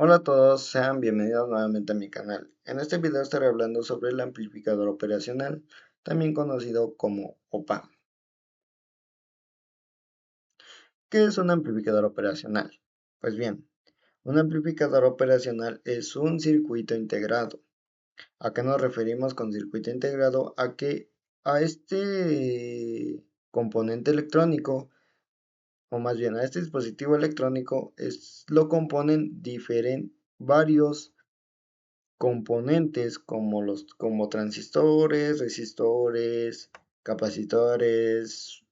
Hola a todos, sean bienvenidos nuevamente a mi canal. En este video estaré hablando sobre el amplificador operacional, también conocido como OPA. ¿Qué es un amplificador operacional? Pues bien, un amplificador operacional es un circuito integrado. ¿A qué nos referimos con circuito integrado? A que a este componente electrónico, o más bien a este dispositivo electrónico, lo componen varios componentes como transistores, resistores, capacitores,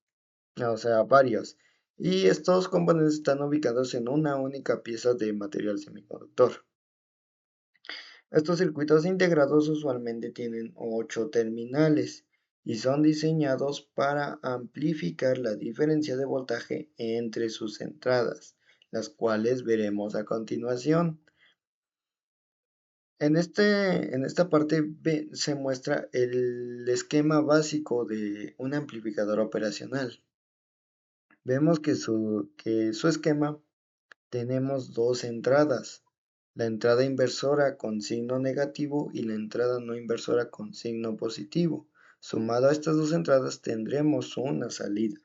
o sea, varios. Y estos componentes están ubicados en una única pieza de material semiconductor. Estos circuitos integrados usualmente tienen 8 terminales y son diseñados para amplificar la diferencia de voltaje entre sus entradas, las cuales veremos a continuación. En esta parte se muestra el esquema básico de un amplificador operacional. Vemos que su esquema tenemos dos entradas, la entrada inversora con signo negativo y la entrada no inversora con signo positivo. Sumado a estas dos entradas tendremos una salida.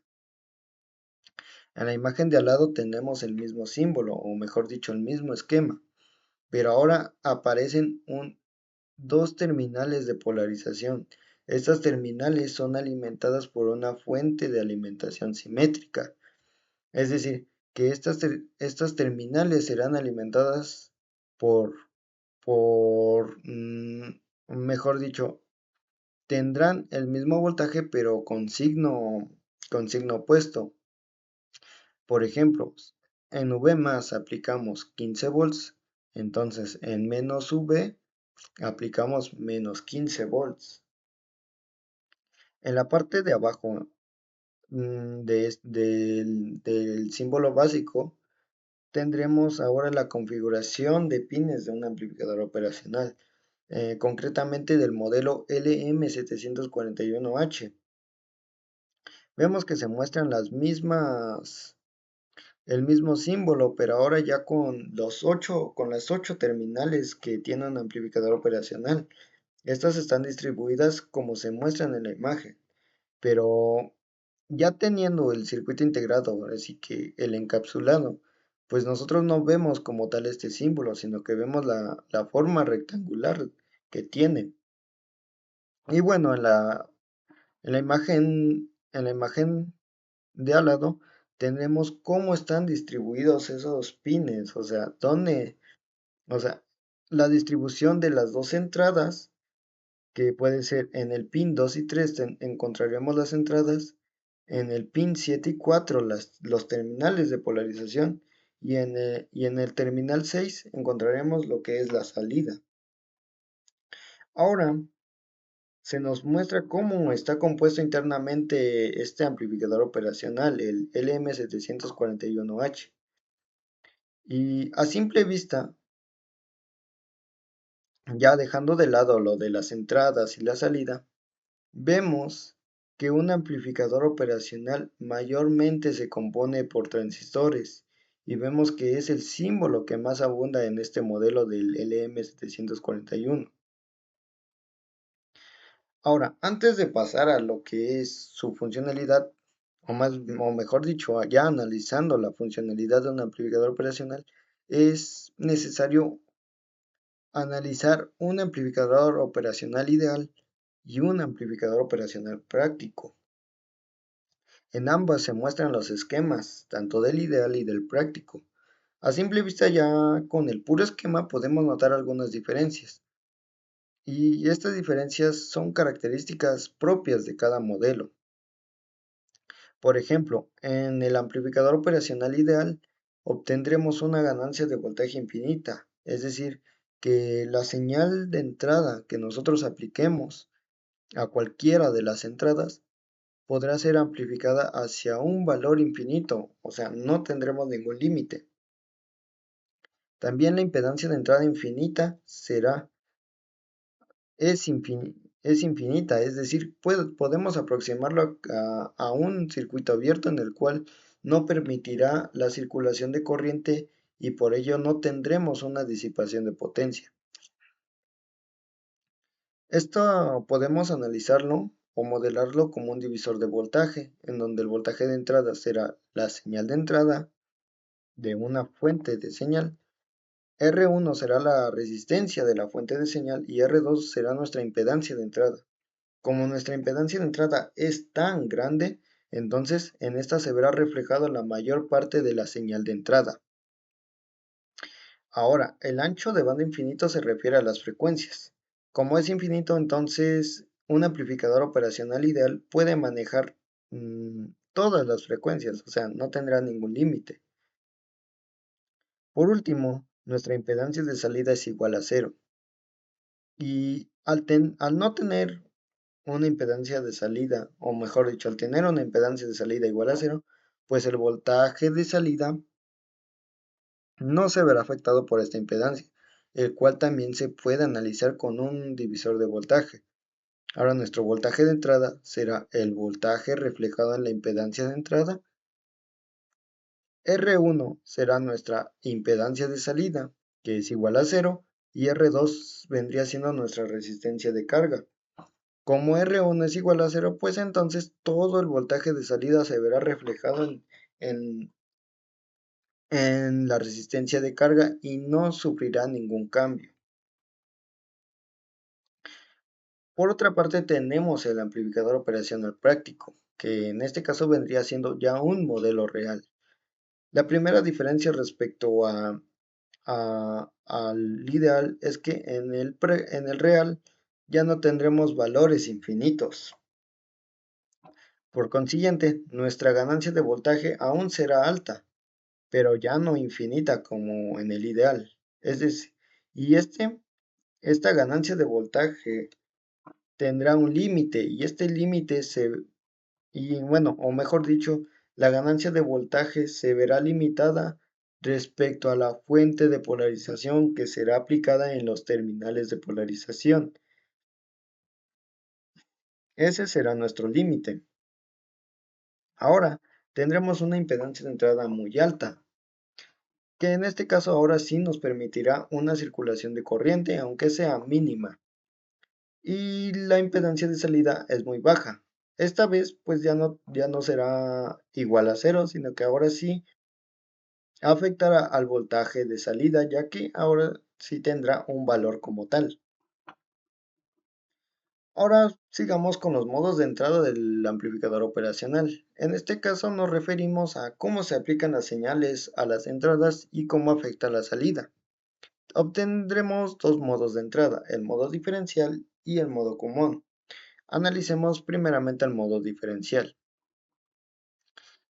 En la imagen de al lado tenemos el mismo símbolo, o mejor dicho, el mismo esquema, pero ahora aparecen dos terminales de polarización. Estas terminales son alimentadas por una fuente de alimentación simétrica, es decir, que estas terminales serán alimentadas por, mejor dicho, tendrán el mismo voltaje pero con signo opuesto. Por ejemplo, en V más aplicamos 15 volts, entonces en menos V aplicamos menos 15 volts. En la parte de abajo del símbolo básico tendremos ahora la configuración de pines de un amplificador operacional, concretamente del modelo LM741H. Vemos que se muestran el mismo símbolo, pero ahora ya con las 8 terminales que tiene un amplificador operacional. Estas están distribuidas como se muestran en la imagen. Pero ya teniendo el circuito integrado, así que el encapsulado, pues nosotros no vemos como tal este símbolo, sino que vemos la forma rectangular que tiene. Y bueno, en la imagen de al lado, tenemos cómo están distribuidos esos pines, o sea, la distribución de las dos entradas, que puede ser en el pin 2 y 3 encontraremos las entradas, en el pin 7 y 4 los terminales de polarización y en el terminal 6 encontraremos lo que es la salida. Ahora se nos muestra cómo está compuesto internamente este amplificador operacional, el LM741H. Y a simple vista, ya dejando de lado lo de las entradas y la salida, vemos que un amplificador operacional mayormente se compone por transistores y vemos que es el símbolo que más abunda en este modelo del LM741. Ahora, antes de pasar a lo que es su funcionalidad, o mejor dicho, ya analizando la funcionalidad de un amplificador operacional, es necesario analizar un amplificador operacional ideal y un amplificador operacional práctico. En ambas se muestran los esquemas, tanto del ideal y del práctico. A simple vista ya con el puro esquema podemos notar algunas diferencias. Y estas diferencias son características propias de cada modelo. Por ejemplo, en el amplificador operacional ideal obtendremos una ganancia de voltaje infinita, es decir, que la señal de entrada que nosotros apliquemos a cualquiera de las entradas podrá ser amplificada hacia un valor infinito, o sea, no tendremos ningún límite. También la impedancia de entrada infinita es infinita, es decir, podemos aproximarlo a un circuito abierto en el cual no permitirá la circulación de corriente y por ello no tendremos una disipación de potencia. Esto podemos analizarlo o modelarlo como un divisor de voltaje, en donde el voltaje de entrada será la señal de entrada de una fuente de señal. R1 será la resistencia de la fuente de señal y R2 será nuestra impedancia de entrada. Como nuestra impedancia de entrada es tan grande, entonces en esta se verá reflejado la mayor parte de la señal de entrada. Ahora, el ancho de banda infinito se refiere a las frecuencias. Como es infinito, entonces un amplificador operacional ideal puede manejar todas las frecuencias, o sea, no tendrá ningún límite. Por último, nuestra impedancia de salida es igual a cero. Y al no tener una impedancia de salida, o mejor dicho, al tener una impedancia de salida igual a cero, pues el voltaje de salida no se verá afectado por esta impedancia, el cual también se puede analizar con un divisor de voltaje. Ahora nuestro voltaje de entrada será el voltaje reflejado en la impedancia de entrada. R1 será nuestra impedancia de salida, que es igual a cero, y R2 vendría siendo nuestra resistencia de carga. Como R1 es igual a cero, pues entonces todo el voltaje de salida se verá reflejado en, en la resistencia de carga y no sufrirá ningún cambio. Por otra parte tenemos el amplificador operacional práctico, que en este caso vendría siendo ya un modelo real. La primera diferencia respecto al ideal es que en el real ya no tendremos valores infinitos. Por consiguiente, nuestra ganancia de voltaje aún será alta, pero ya no infinita como en el ideal. Es decir, y esta ganancia de voltaje tendrá un límite y este límite bueno, o mejor dicho, la ganancia de voltaje se verá limitada respecto a la fuente de polarización que será aplicada en los terminales de polarización. Ese será nuestro límite. Ahora tendremos una impedancia de entrada muy alta, que en este caso ahora sí nos permitirá una circulación de corriente, aunque sea mínima. Y la impedancia de salida es muy baja. Esta vez pues ya no será igual a cero, sino que ahora sí afectará al voltaje de salida, ya que ahora sí tendrá un valor como tal. Ahora sigamos con los modos de entrada del amplificador operacional. En este caso nos referimos a cómo se aplican las señales a las entradas y cómo afecta la salida. Obtendremos dos modos de entrada, el modo diferencial y el modo común. Analicemos primeramente el modo diferencial.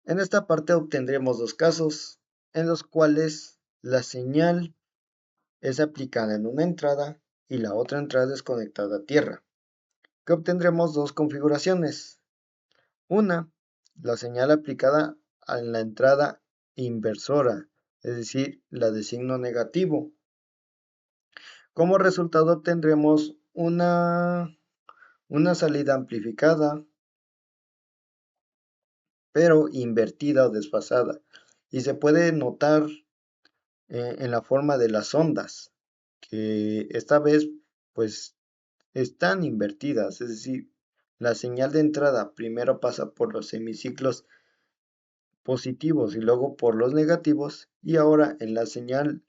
En esta parte obtendremos dos casos en los cuales la señal es aplicada en una entrada y la otra entrada es conectada a tierra, que obtendremos dos configuraciones. Una, la señal aplicada en la entrada inversora, es decir, la de signo negativo. Como resultado obtendremos una salida amplificada, pero invertida o desfasada. Y se puede notar en la forma de las ondas, que esta vez pues están invertidas, es decir, la señal de entrada primero pasa por los semiciclos positivos y luego por los negativos, y ahora en la señal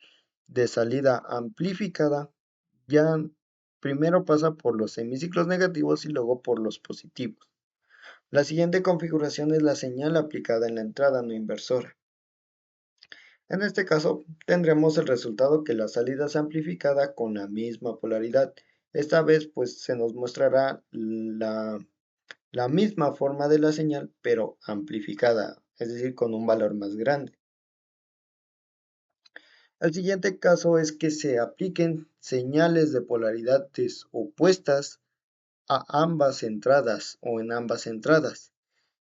de salida amplificada ya primero pasa por los semiciclos negativos y luego por los positivos. La siguiente configuración es la señal aplicada en la entrada no inversora. En este caso tendremos el resultado que la salida es amplificada con la misma polaridad. Esta vez pues se nos mostrará la misma forma de la señal pero amplificada, es decir, con un valor más grande. El siguiente caso es que se apliquen señales de polaridades opuestas a ambas entradas o en ambas entradas.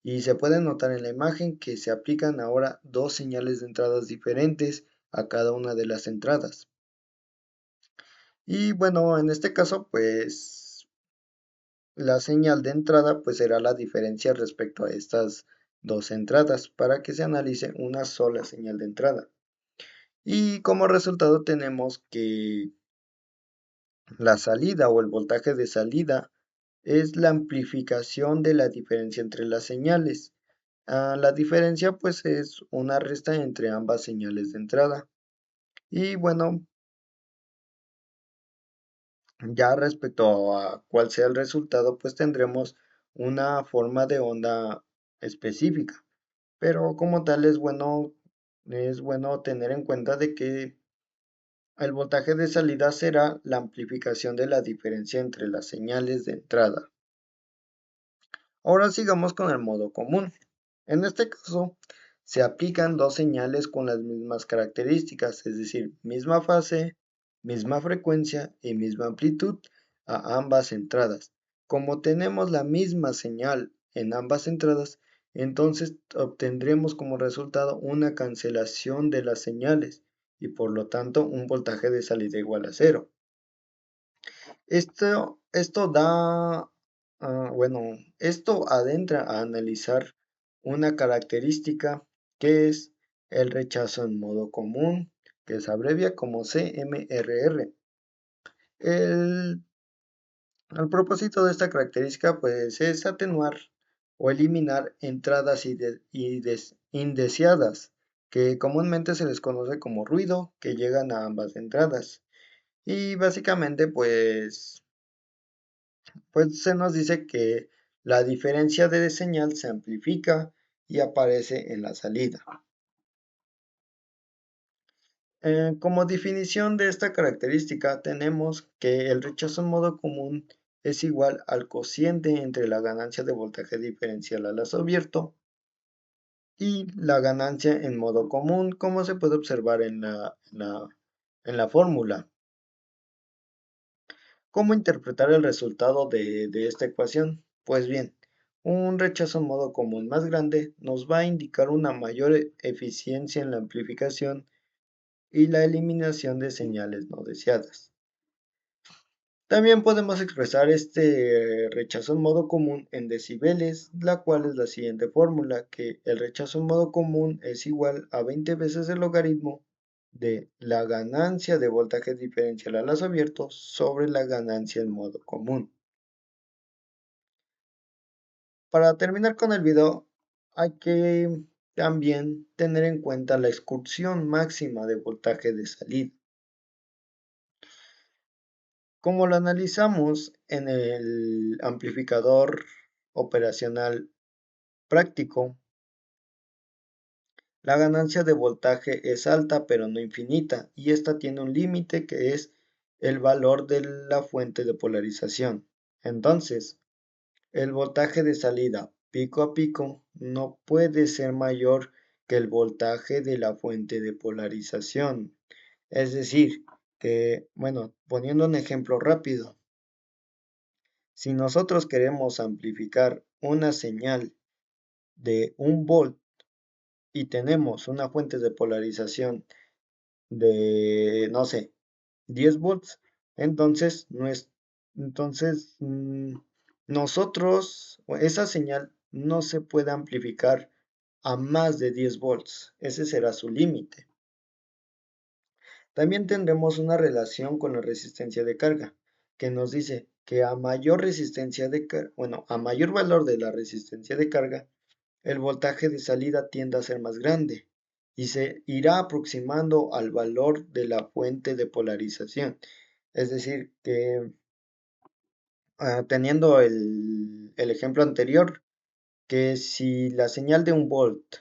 Y se puede notar en la imagen que se aplican ahora dos señales de entradas diferentes a cada una de las entradas. Y bueno, en este caso, pues la señal de entrada pues será la diferencia respecto a estas dos entradas para que se analice una sola señal de entrada. Y como resultado tenemos que la salida o el voltaje de salida es la amplificación de la diferencia entre las señales. La diferencia pues es una resta entre ambas señales de entrada. Y bueno, ya respecto a cuál sea el resultado, pues tendremos una forma de onda específica. Pero como tal es bueno tener en cuenta de que el voltaje de salida será la amplificación de la diferencia entre las señales de entrada. Ahora sigamos con el modo común. En este caso, se aplican dos señales con las mismas características, es decir, misma fase, misma frecuencia y misma amplitud a ambas entradas. Como tenemos la misma señal en ambas entradas, entonces obtendremos como resultado una cancelación de las señales y por lo tanto un voltaje de salida igual a cero. Esto esto adentra a analizar una característica que es el rechazo en modo común, que se abrevia como CMRR. El, el propósito de esta característica pues es atenuar o eliminar entradas indeseadas, que comúnmente se les conoce como ruido, que llegan a ambas entradas. Y básicamente pues se nos dice que la diferencia de señal se amplifica y aparece en la salida. Como definición de esta característica tenemos que el rechazo en modo común es igual al cociente entre la ganancia de voltaje diferencial a lazo abierto y la ganancia en modo común, como se puede observar en la fórmula. ¿Cómo interpretar el resultado de esta ecuación? Pues bien, un rechazo en modo común más grande nos va a indicar una mayor eficiencia en la amplificación y la eliminación de señales no deseadas. También podemos expresar este rechazo en modo común en decibeles, la cual es la siguiente fórmula, que el rechazo en modo común es igual a 20 veces el logaritmo de la ganancia de voltaje diferencial a lazo abierto sobre la ganancia en modo común. Para terminar con el video, hay que también tener en cuenta la excursión máxima de voltaje de salida. Como lo analizamos en el amplificador operacional práctico, la ganancia de voltaje es alta pero no infinita y esta tiene un límite que es el valor de la fuente de polarización. Entonces, el voltaje de salida pico a pico no puede ser mayor que el voltaje de la fuente de polarización. Es decir, que, bueno, poniendo un ejemplo rápido, si nosotros queremos amplificar una señal de 1 volt y tenemos una fuente de polarización de, no sé, 10 volts, entonces, entonces nosotros, esa señal no se puede amplificar a más de 10 volts, ese será su límite. También tendremos una relación con la resistencia de carga, que nos dice que a mayor resistencia de carga, bueno, a mayor valor de la resistencia de carga, el voltaje de salida tiende a ser más grande y se irá aproximando al valor de la fuente de polarización. Es decir, que teniendo el ejemplo anterior, que si la señal de 1 volt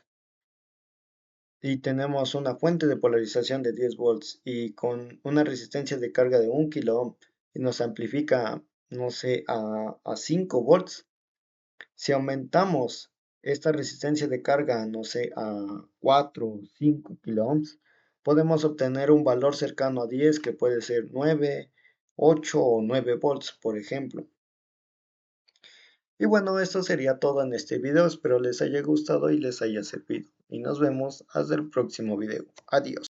y tenemos una fuente de polarización de 10 volts y con una resistencia de carga de 1 kΩ y nos amplifica, no sé, a 5 volts, si aumentamos esta resistencia de carga, no sé, a 4 o 5 kiloohms, podemos obtener un valor cercano a 10 que puede ser 9, 8 o 9 volts, por ejemplo. Y bueno, esto sería todo en este video, espero les haya gustado y les haya servido. Y nos vemos hasta el próximo video. Adiós.